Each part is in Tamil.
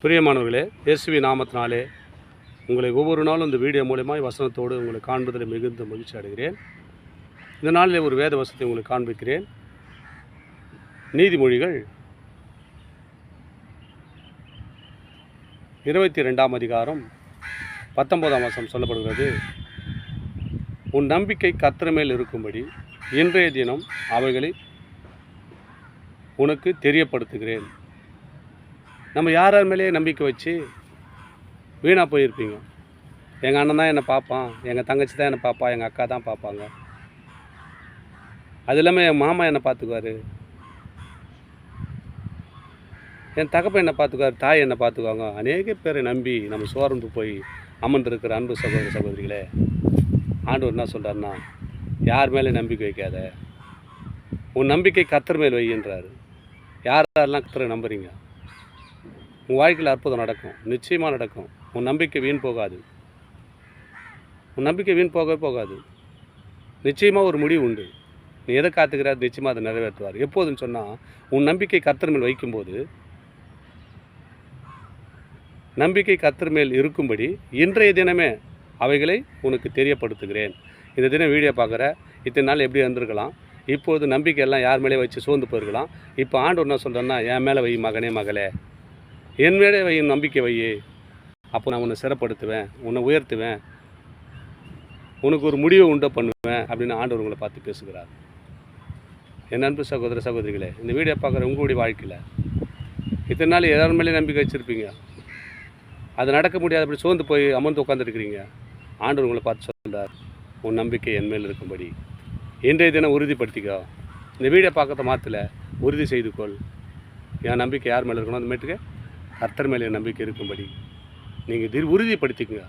பிரியமானவர்களே, இயேசுவின் நாமத்தினாலே உங்களை ஒவ்வொரு நாளும் இந்த வீடியோ மூலமாய் வசனத்தோடு உங்களை காண்பதில் மிகுந்த மகிழ்ச்சி அடைகிறேன். இந்த நாளிலே ஒரு வேத வசனத்தை உங்களுக்கு காண்பிக்கிறேன். நீதிமொழிகள் 22ஆம் அதிகாரம் 19ஆம் வசனம் சொல்லப்படுகிறது. உன் நம்பிக்கை கர்த்தர் மேல் இருக்கும்படி இன்றைய தினம் அவைகளை உனக்கு தெரியப்படுத்துகிறேன். நம்ம யார் மேலேயே நம்பிக்கை வச்சு வீணாக போயிருப்பீங்க. எங்கள் அண்ணன் தான் என்னை பார்ப்பான், எங்கள் தங்கச்சி தான் என்னை பார்ப்பா, எங்கள் அக்கா தான் பார்ப்பாங்க, அது இல்லாமல் என் மாமா என்னை பார்த்துக்குவார், என் தகப்பன் என்னை பார்த்துக்குவார், தாய் என்னை பார்த்துக்குவாங்க. அநேக பேரை நம்பி நம்ம சோர்ந்து போய் அமர்ந்திருக்கிற அன்பு சகோதர சகோதரிகளே, ஆண்டவர் என்ன சொல்கிறாருன்னா, யார் மேலே நம்பிக்கை வைக்காத, உன் நம்பிக்கை கர்த்தர் மேல் வைன்றாரு. யாரெல்லாம் கர்த்தரை நம்புறீங்க, உன் வாழ்க்கையில் அற்புதம் நடக்கும், நிச்சயமாக நடக்கும். உன் நம்பிக்கை வீண் போகாது, உன் நம்பிக்கை வீண் போகாது. நிச்சயமாக ஒரு முடிவு உண்டு. நீ எதை காத்துக்கிறார், நிச்சயமாக அதை நிறைவேற்றுவார். எப்போதுன்னு சொன்னால், உன் நம்பிக்கை கர்த்தர் மேல் வைக்கும்போது, நம்பிக்கை கர்த்தர் மேல் இருக்கும்படி இன்றைய தினமே அவைகளை உனக்கு தெரியப்படுத்துகிறேன். இந்த தினம் வீடியோ பார்க்குற இத்தனை நாள் எப்படி இருந்திருக்கலாம், இப்போது நம்பிக்கை எல்லாம் யார் மேலே வச்சு சோர்ந்து போயிருக்கலாம். இப்போ ஆண்டவர் என்ன சொல்கிறேன்னா, என் மேலே வை மகனே மகளே, என் மேலே வை, நம்பிக்கை வையே, அப்போ நான் உன்னை சிறப்படுத்துவேன், உன்னை உயர்த்துவேன், உனக்கு ஒரு முடிவை உண்டு பண்ணுவேன் அப்படின்னு ஆண்டவர் உங்களை பார்த்து பேசுகிறார். என் அன்பு சகோதர சகோதரிகளே, இந்த வீடியோ பார்க்குற உங்களுடைய வாழ்க்கையில் இத்தனை நாள் எல்லாரும் மேலே நம்பிக்கை வச்சுருப்பீங்க, அது நடக்க முடியாது, அப்படி சோர்ந்து போய் அமர்ந்து உட்காந்துருக்கிறீங்க. ஆண்டவர் உங்களை பார்த்து சொல்கிறார், உன் நம்பிக்கை என் மேல் இருக்கும்படி இன்றைய தினம் உறுதிப்படுத்திக்கோ. இந்த வீடியோ பார்க்கறத மாற்றல, உறுதி செய்து கொள். என் நம்பிக்கை யார் மேலே இருக்கணும், அந்த மேட்டுக்கு கர்த்தர் மேலே நம்பிக்கை இருக்கும்படி நீங்கள் உறுதிப்படுத்திக்கங்க.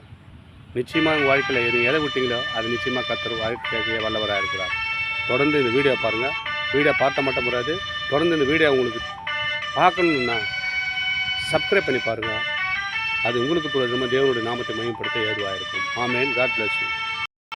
நிச்சயமாக உங்கள் வாழ்க்கையில் நீங்கள் எதை விட்டீங்களோ அது நிச்சயமாக கர்த்தர் வாழ்க்கைக்கு வல்லவராக இருக்கிறார். தொடர்ந்து இந்த வீடியோ பாருங்கள். வீடியோ பார்த்த மட்டும் முடியாது, தொடர்ந்து இந்த வீடியோ உங்களுக்கு பார்க்கணுன்னா சப்ஸ்கிரைப் பண்ணி பாருங்கள். அது உங்களுக்கு தேவனுடைய நாமத்தை மையப்படுத்த ஏதுவாக இருக்கும். ஆமென். God bless you.